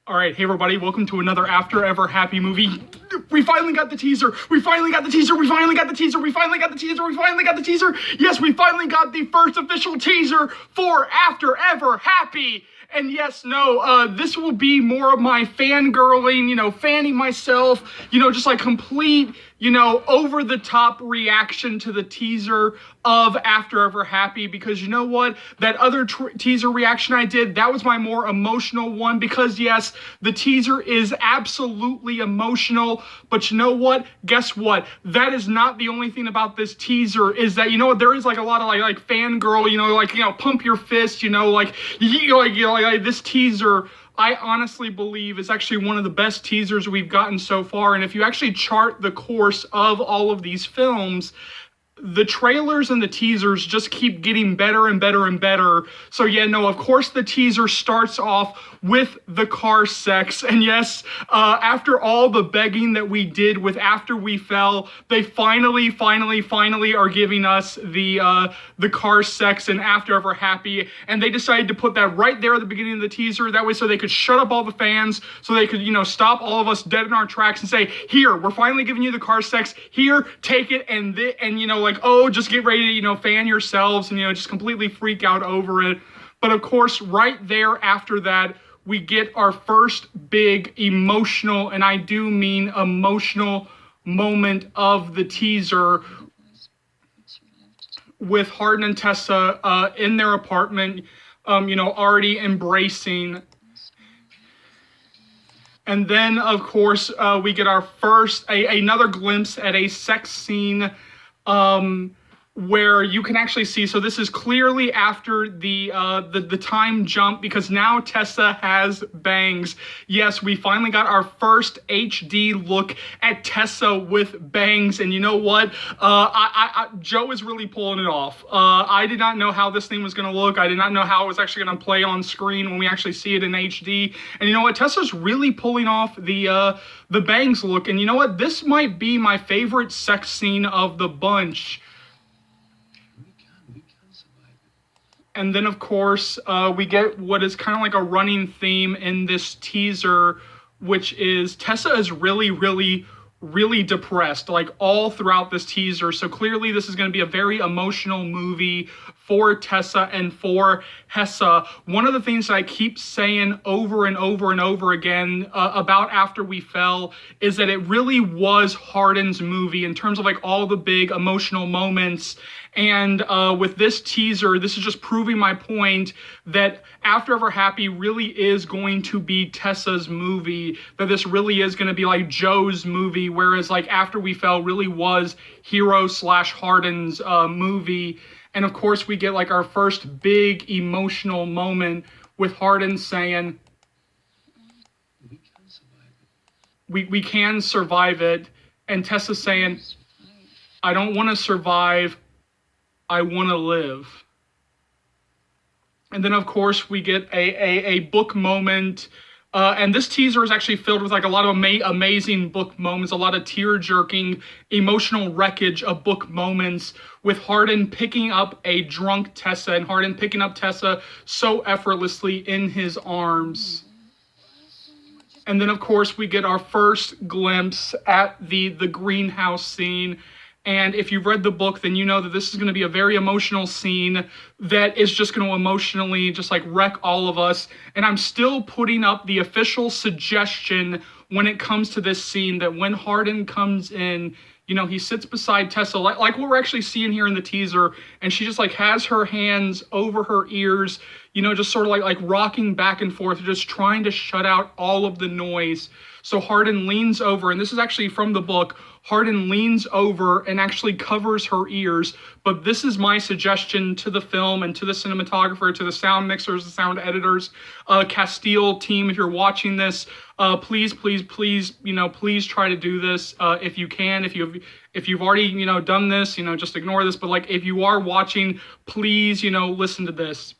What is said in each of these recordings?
All right, hey everybody, welcome to another After Ever Happy movie. We finally got the teaser. We finally got the teaser. We finally got the teaser. We finally got the teaser. We finally got the teaser. Yes, we finally got the first official teaser for After Ever Happy. And yes, this will be more of my fangirling, fanning myself, just like complete, over the top reaction to the teaser of After Ever Happy, because you know what? That other teaser reaction I did, that was my more emotional one, because yes, the teaser is absolutely emotional, but you know what? Guess what? That is not the only thing about this teaser, is that, there is like a lot of like fangirl, pump your fist, like this teaser, I honestly believe is actually one of the best teasers we've gotten so far. And if you actually chart the course of all of these films, the trailers and the teasers just keep getting better and better and better. So yeah, no, of course the teaser starts off with the car sex. And yes, after all the begging that we did with After We Fell, they finally are giving us the car sex and After Ever Happy. And they decided to put that right there at the beginning of the teaser. That way so they could shut up all the fans, so they could, stop all of us dead in our tracks and say, here, we're finally giving you the car sex. Here, take it, and just get ready to, fan yourselves and, just completely freak out over it. But of course, right there after that, we get our first big emotional, and I do mean emotional, moment of the teaser with Hardin and Tessa in their apartment, already embracing. And then, of course, we get our first, another glimpse at a sex scene, where you can actually see, so this is clearly after the time jump, because now Tessa has bangs. Yes, we finally got our first HD look at Tessa with bangs, and you know what? Joe is really pulling it off. I did not know how this thing was going to look. I did not know how it was actually going to play on screen when we actually see it in HD. And you know what? Tessa's really pulling off the bangs look, and you know what? This might be my favorite sex scene of the bunch. And then, of course, we get what is kind of like a running theme in this teaser, which is Tessa is really depressed, like all throughout this teaser. So clearly this is going to be a very emotional movie for Tessa and for Hessa. One of the things that I keep saying over and over again about After We Fell is that it really was Hardin's movie in terms of like all the big emotional moments. And with this teaser, this is just proving my point that After Ever Happy really is going to be Tessa's movie, that this really is going to be like Joe's movie, whereas like After We Fell really was Hero/Hardin's movie. And of course, we get like our first big emotional moment with Hardin saying, we can survive it. And Tessa saying, I don't want to survive, I want to live. And then, of course, we get a book moment. And this teaser is actually filled with like a lot of amazing book moments, a lot of tear-jerking, emotional wreckage of book moments, with Hardin picking up a drunk Tessa, and Hardin picking up Tessa so effortlessly in his arms. And then, of course, we get our first glimpse at the greenhouse scene. And if you've read the book, then you know that this is going to be a very emotional scene that is just going to emotionally just like wreck all of us. And I'm still putting up the official suggestion when it comes to this scene that when Hardin comes in, he sits beside Tessa, like what we're actually seeing here in the teaser, and she just like has her hands over her ears, just sort of like rocking back and forth, just trying to shut out all of the noise. So Hardin leans over, and this is actually from the book. Hardin leans over and actually covers her ears. But this is my suggestion to the film and to the cinematographer, to the sound mixers, the sound editors, Castile team. If you're watching this, please try to do this if you can. If you've already done this, just ignore this. But like if you are watching, please listen to this.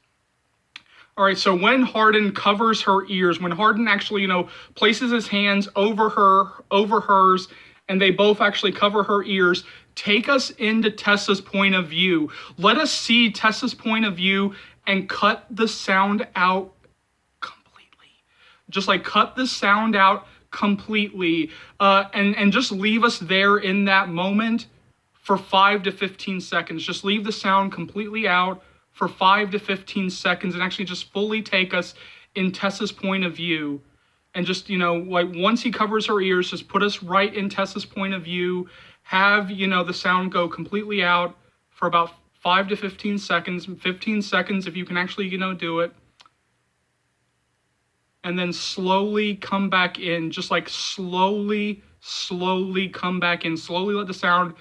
All right, so when Hardin covers her ears, when Hardin actually, places his hands over hers, and they both actually cover her ears, take us into Tessa's point of view. Let us see Tessa's point of view and cut the sound out completely. just like cut the sound out completely, and just leave us there in that moment for 5 to 15 seconds. Just leave the sound completely out for 5 to 15 seconds and actually just fully take us in Tessa's point of view. And just, like once he covers her ears, just put us right in Tessa's point of view. Have, the sound go completely out for about 5 to 15 seconds, 15 seconds if you can actually, do it. And then slowly come back in, just like slowly come back in. Slowly let the sound,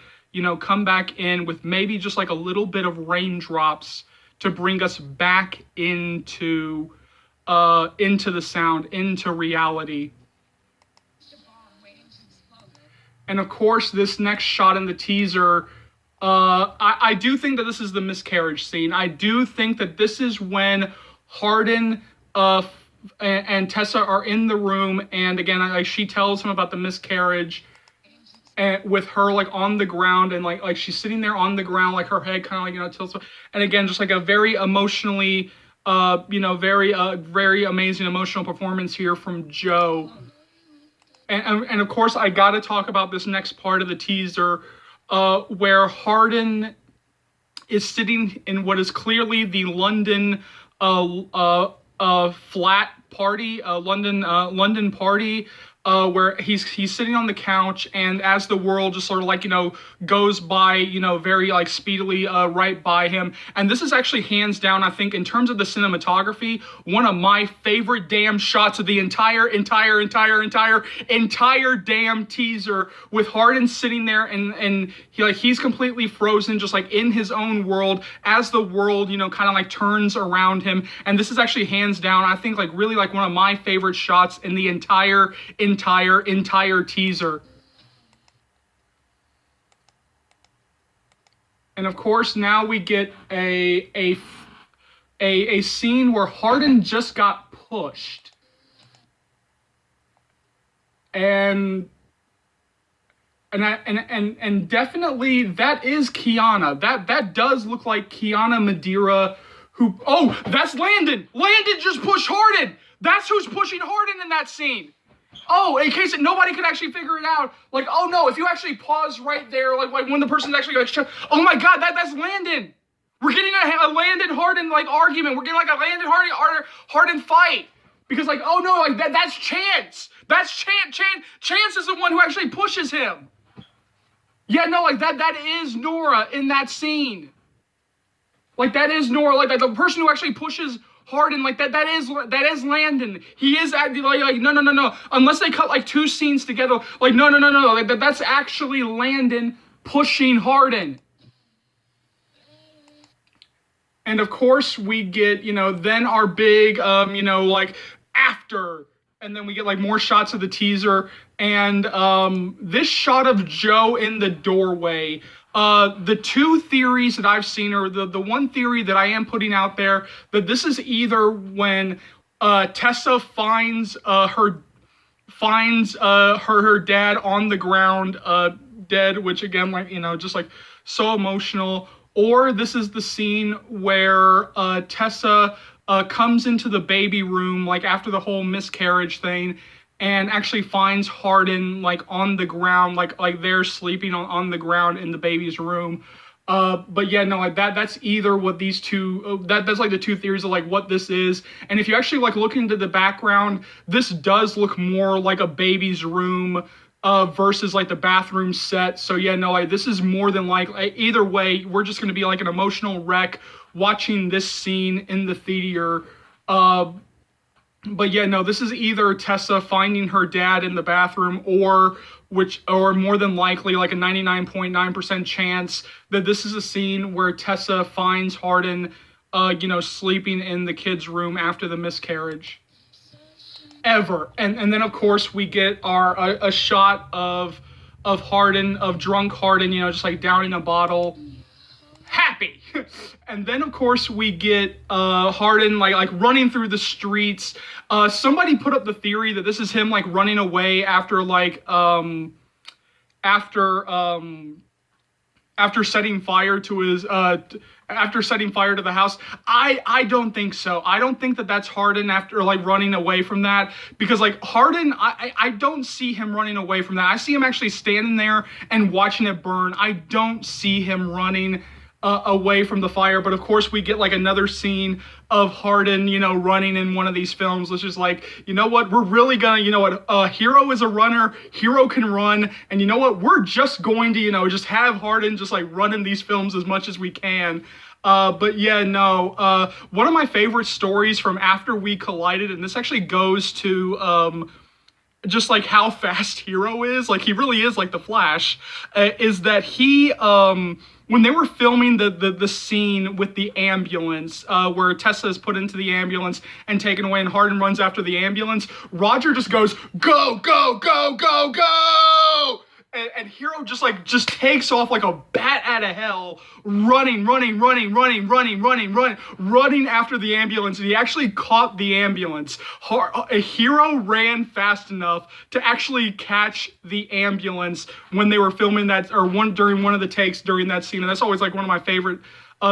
come back in with maybe just like a little bit of raindrops to bring us back into the sound, into reality. And of course, this next shot in the teaser, I do think that this is the miscarriage scene. I do think that this is when Hardin and Tessa are in the room, and again, she tells him about the miscarriage, and with her like on the ground, and like she's sitting there on the ground, like her head kind of like tilts, and again, just like a very emotionally, very amazing emotional performance here from Joe. And of course, I got to talk about this next part of the teaser, where Hardin is sitting in what is clearly the London flat party, London party, where he's sitting on the couch, and as the world just sort of like, goes by, very like speedily right by him. And this is actually hands down, I think, in terms of the cinematography, one of my favorite damn shots of the entire damn teaser, with Hardin sitting there and he's completely frozen, just like in his own world, as the world, kind of like turns around him. And this is actually hands down, I think, like really like one of my favorite shots in the entire teaser. And of course, now we get a scene where Hardin just got pushed, and definitely that is Kiana. That does look like Kiana Madeira. That's Landon. Landon just pushed Hardin. That's who's pushing Hardin in that scene. Oh, in case nobody could actually figure it out, like, oh no, if you actually pause right there, like when the person's actually like, oh my God, that's Landon. We're getting a Landon Hardin like argument. We're getting like a Landon Hardin fight, because like, oh no, like that's Chance. That's Chance. Chance is the one who actually pushes him. Yeah, no, like that is Nora in that scene. Like that is Nora, like the person who actually pushes Hardin, like that is Landon. He is acting like no. Unless they cut like two scenes together, like no. Like that's actually Landon pushing Hardin. And of course we get, then our big, like after, and then we get like more shots of the teaser, and this shot of Joe in the doorway. The two theories that I've seen, or the one theory that I am putting out there, that this is either when Tessa finds her dad on the ground dead, which again, like, just like so emotional, or this is the scene where Tessa comes into the baby room like after the whole miscarriage thing, and actually finds Hardin like on the ground, like they're sleeping on the ground in the baby's room. But yeah, no, like that's either what these two, that's like the two theories of like what this is. And if you actually like look into the background, this does look more like a baby's room versus like the bathroom set. So yeah, no, like this is more than like, either way, we're just gonna be like an emotional wreck watching this scene in the theater. But yeah, no, this is either Tessa finding her dad in the bathroom, or more than likely like a 99.9% chance that this is a scene where Tessa finds Hardin, sleeping in the kid's room after the miscarriage. Ever. And then of course we get a shot of Hardin, of drunk Hardin, just like downing a bottle. Happy. And then of course we get Hardin like running through the streets. Somebody put up the theory that this is him like running away after after setting fire to his after setting fire to the house. I don't think so. I don't think that that's Hardin after like running away from that, because like Hardin, I don't see him running away from that. I see him actually standing there and watching it burn. I don't see him running away from the fire. But of course, we get like another scene of Hardin, running in one of these films, which is like, you know what, we're really gonna, Hero is a runner, Hero can run, and you know what, we're just going to, just have Hardin just like run in these films as much as we can. But yeah, no, one of my favorite stories from After We Collided, and this actually goes to, just like how fast Hero is, like he really is like the Flash, is that he, when they were filming the scene with the ambulance, where Tessa is put into the ambulance and taken away and Hardin runs after the ambulance, Roger just goes, go, go, go, go, go! And Hero just takes off like a bat out of hell, running after the ambulance. And he actually caught the ambulance. Hero ran fast enough to actually catch the ambulance when they were filming that, or during one of the takes during that scene. And that's always like one of my favorite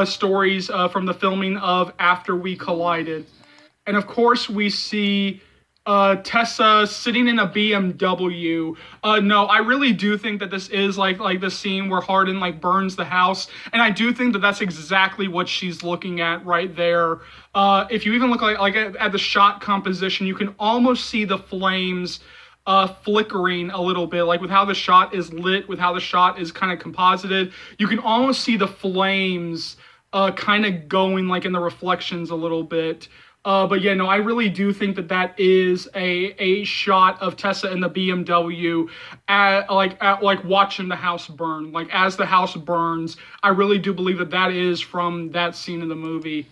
stories from the filming of After We Collided. And of course, we see Tessa sitting in a BMW. No, I really do think that this is like the scene where Hardin like burns the house, and I do think that that's exactly what she's looking at right there. If you even look like at the shot composition, you can almost see the flames flickering a little bit, like with how the shot is lit, with how the shot is kind of composited. You can almost see the flames kind of going like in the reflections a little bit. But yeah, no, I really do think that that is a shot of Tessa in the BMW, like watching the house burn. Like as the house burns, I really do believe that that is from that scene in the movie.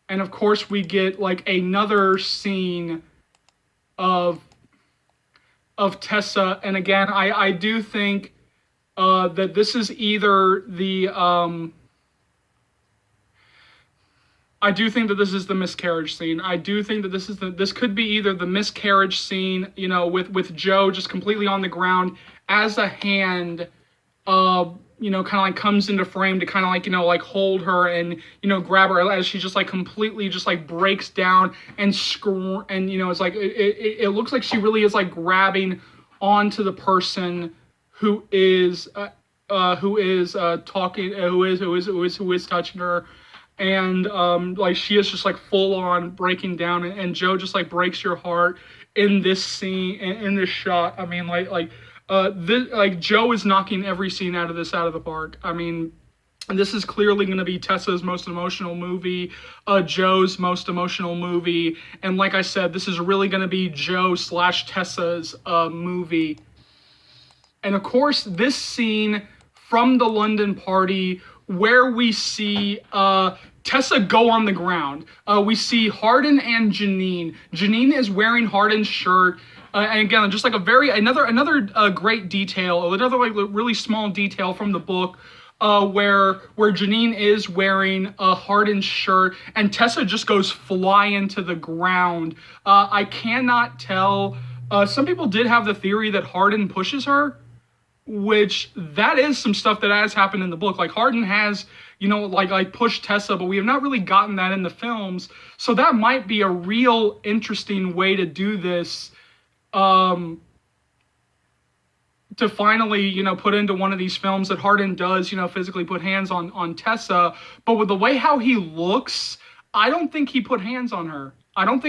And of course, we get like another scene of Tessa, and again, I do think that this is either the I do think that this is the miscarriage scene. I do think that this could be either the miscarriage scene, with Joe just completely on the ground as a hand, kind of like comes into frame to kind of like, like hold her and, grab her as she just like completely just like breaks down and it's like, it looks like she really is like grabbing onto the person who is talking, who is touching her. And like she is just like full on breaking down, and Joe just like breaks your heart in this scene, in this shot. I mean, this Joe is knocking every scene out of the park. I mean, this is clearly going to be Tessa's most emotional movie, Joe's most emotional movie, and like I said, this is really going to be Joe/Tessa's movie. And of course, this scene from the London party where we see Tessa go on the ground. We see Hardin and Janine. Janine is wearing Hardin's shirt. And again, just like another great detail, another like really small detail from the book, where Janine is wearing Hardin's shirt and Tessa just goes flying to the ground. I cannot tell. Some people did have the theory that Hardin pushes her, which that is some stuff that has happened in the book. Like Hardin has, like pushed Tessa, but we have not really gotten that in the films. So that might be a real interesting way to do this, to finally, put into one of these films that Hardin does, physically put hands on Tessa. But with the way how he looks, I don't think he put hands on her. And I don't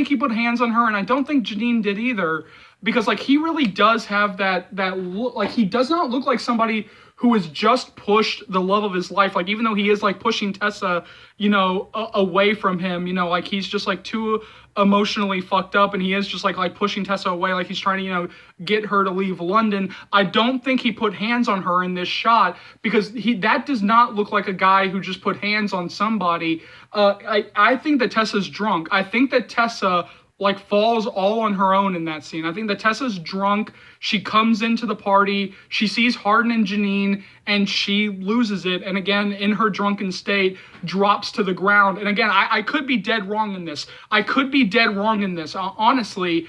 think Janine did either. Because like he really does have that look. Like he does not look like somebody who has just pushed the love of his life. Like even though he is like pushing Tessa, away from him, like he's just like too emotionally fucked up, and he is just like pushing Tessa away, like he's trying to get her to leave London. I don't think he put hands on her in this shot, because that does not look like a guy who just put hands on somebody. I think that Tessa's drunk. I think that Tessa like falls all on her own in that scene. I think that Tessa's drunk. She comes into the party. She sees Hardin and Janine, and she loses it. And again, in her drunken state, drops to the ground. And again, I could be dead wrong in this. Honestly,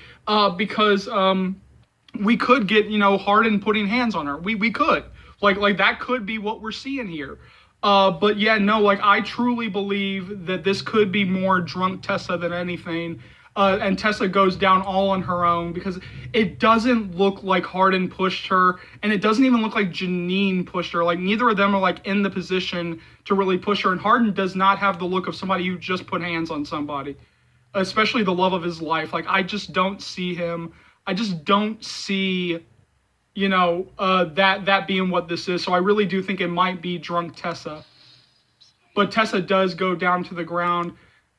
because we could get, Hardin putting hands on her. We could. Like that could be what we're seeing here. But yeah, no, like I truly believe that this could be more drunk Tessa than anything. And Tessa goes down all on her own because it doesn't look like Hardin pushed her, and it doesn't even look like Janine pushed her. Like neither of them are like in the position to really push her, and Hardin does not have the look of somebody who just put hands on somebody, especially the love of his life. Like I just don't see him. I just don't see, that being what this is. So I really do think it might be drunk Tessa. But Tessa does go down to the ground.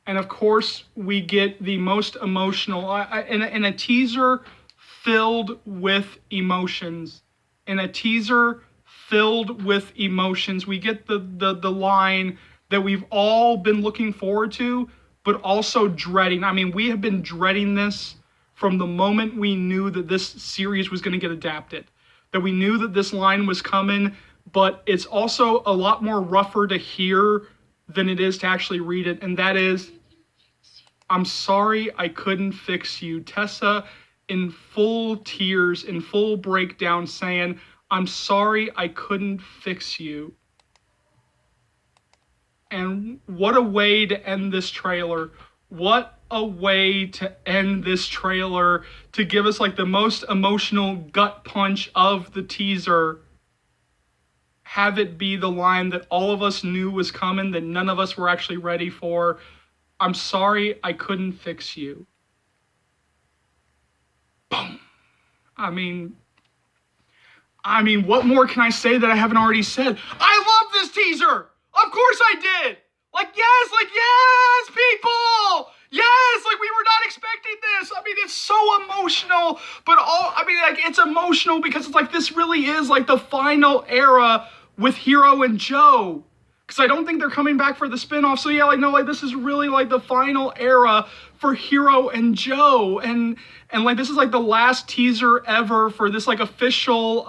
And of course, we get the most emotional, in a teaser filled with emotions. In a teaser filled with emotions, we get the line that we've all been looking forward to, but also dreading. I mean, we have been dreading this from the moment we knew that this series was going to get adapted, that we knew that this line was coming, but it's also a lot more rougher to hear than it is to actually read it, and that is, I'm sorry I couldn't fix you. Tessa in full tears, in full breakdown, saying, I'm sorry I couldn't fix you. And what a way to end this trailer. What a way to end this trailer, to give us like the most emotional gut punch of the teaser. Have it be the line that all of us knew was coming, that none of us were actually ready for. I'm sorry I couldn't fix you. Boom. I mean, what more can I say that I haven't already said? I love this teaser! Of course I did! Yes, people! Yes, we were not expecting this. I mean, it's so emotional, but it's emotional because it's like this really is like the final era with Hiro and Joe. Because I don't think they're coming back for the spinoff. So yeah, this is really like the final era for Hiro and Joe. And this is like the last teaser ever for this like official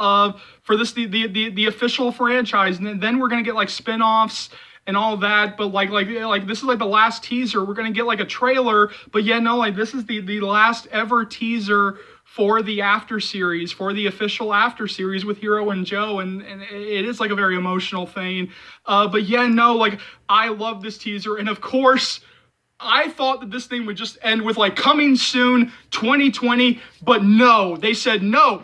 for this the official franchise. And then we're gonna get like spinoffs and all that, but like this is like the last teaser. We're gonna get like a trailer, but yeah, no, this is the last ever teaser for the after series, for the official after series with Hiro and Joe, and it is like a very emotional thing. But yeah, no, I love this teaser, and of course, I thought that this thing would just end with like coming soon 2020, but no, they said no,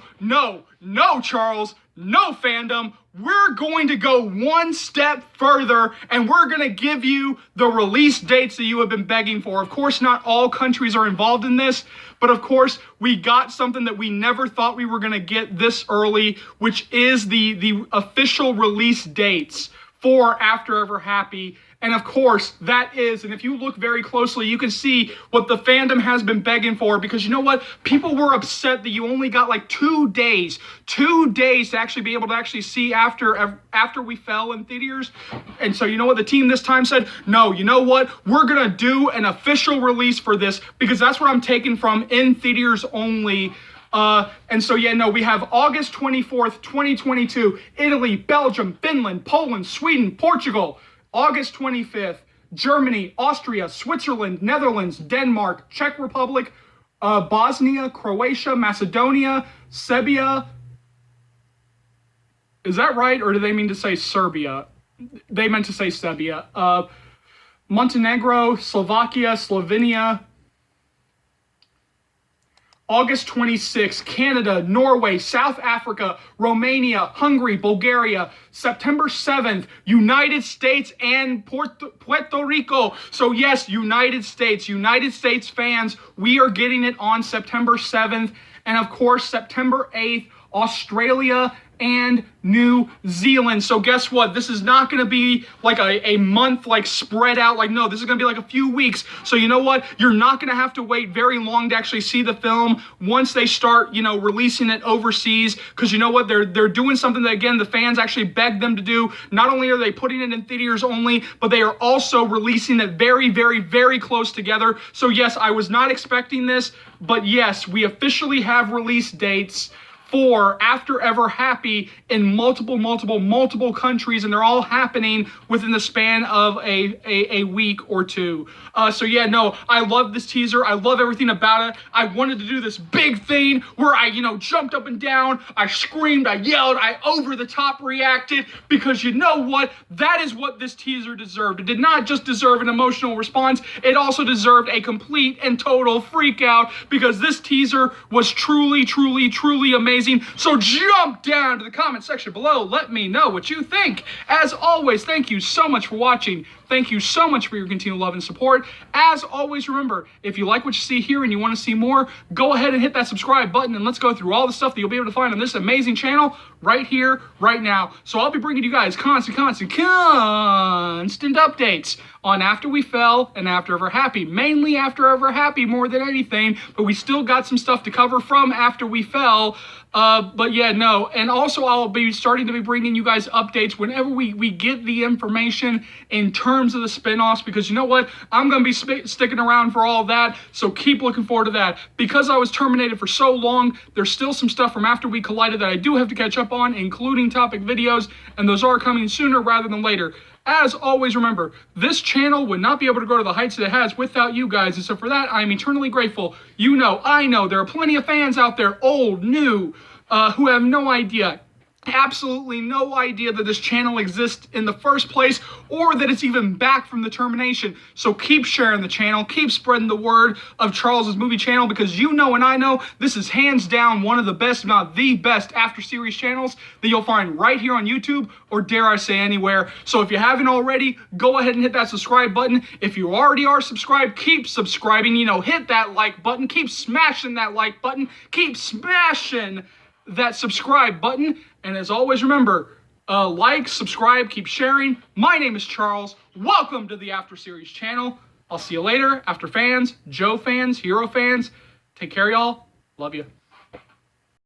Charles, no fandom. We're going to go one step further, and we're going to give you the release dates that you have been begging for. Of course, not all countries are involved in this, but of course, we got something that we never thought we were going to get this early, which is the official release dates for After Ever Happy. And of course, that is, and if you look very closely, you can see what the fandom has been begging for, because you know what? People were upset that you only got like 2 days to actually be able to actually see After We Fell in theaters. And so you know what the team this time said? No, you know what? We're going to do an official release for this, because that's what I'm taking from in theaters only. And so, yeah, no, we have August 24th, 2022, Italy, Belgium, Finland, Poland, Sweden, Portugal. August 25th, Germany, Austria, Switzerland, Netherlands, Denmark, Czech Republic, Bosnia, Croatia, Macedonia, Serbia. Is that right? Or do they mean to say Serbia? They meant to say Serbia. Montenegro, Slovakia, Slovenia. August 26th, Canada, Norway, South Africa, Romania, Hungary, Bulgaria. September 7th, United States and Puerto Rico. So yes, United States fans, we are getting it on September 7th. And of course, September 8th, Australia and New Zealand. So guess what? This is not going to be like a month like spread out. Like, no, this is going to be like a few weeks. So you know what? You're not going to have to wait very long to actually see the film once they start, releasing it overseas. Because you know what? They're doing something that, again, the fans actually begged them to do. Not only are they putting it in theaters only, but they are also releasing it very, very, very close together. So yes, I was not expecting this, but yes, we officially have release dates for After Ever Happy in multiple countries, and they're all happening within the span of a week or two. So yeah, no, I love this teaser. I love everything about it. I wanted to do this big thing where I, jumped up and down, I screamed, I yelled, I over the top reacted, because you know what? That is what this teaser deserved. It did not just deserve an emotional response, it also deserved a complete and total freak out, because this teaser was truly amazing. So jump down to the comment section below. Let me know what you think. As always, thank you so much for watching. Thank you so much for your continued love and support. As always, remember, if you like what you see here and you want to see more, go ahead and hit that subscribe button, and let's go through all the stuff that you'll be able to find on this amazing channel right here, right now. So I'll be bringing you guys constant updates on After We Fell and After Ever Happy. Mainly After Ever Happy more than anything, but we still got some stuff to cover from After We Fell. But yeah, no. And also I'll be starting to be bringing you guys updates whenever we get the information in terms of the spinoffs, because you know what? I'm going to be sticking around for all that, so keep looking forward to that. Because I was terminated for so long, there's still some stuff from After We Collided that I do have to catch up on, including topic videos, and those are coming sooner rather than later. As always, remember, this channel would not be able to go to the heights that it has without you guys, and so for that, I am eternally grateful. You know, I know, there are plenty of fans out there, old, new, who have no idea, absolutely no idea that this channel exists in the first place, or that it's even back from the termination. So keep sharing the channel, keep spreading the word of Charles's movie channel, because you know and I know this is hands down one of the best, if not the best, after series channels that you'll find right here on YouTube, or dare I say anywhere. So if you haven't already, go ahead and hit that subscribe button. If you already are subscribed, keep subscribing, hit that like button, keep smashing that like button, keep smashing that subscribe button. And as always, remember, like, subscribe, keep sharing. My name is Charles. Welcome to the After Series channel. I'll see you later, After fans, Joe fans, Hero fans. Take care, y'all. Love you.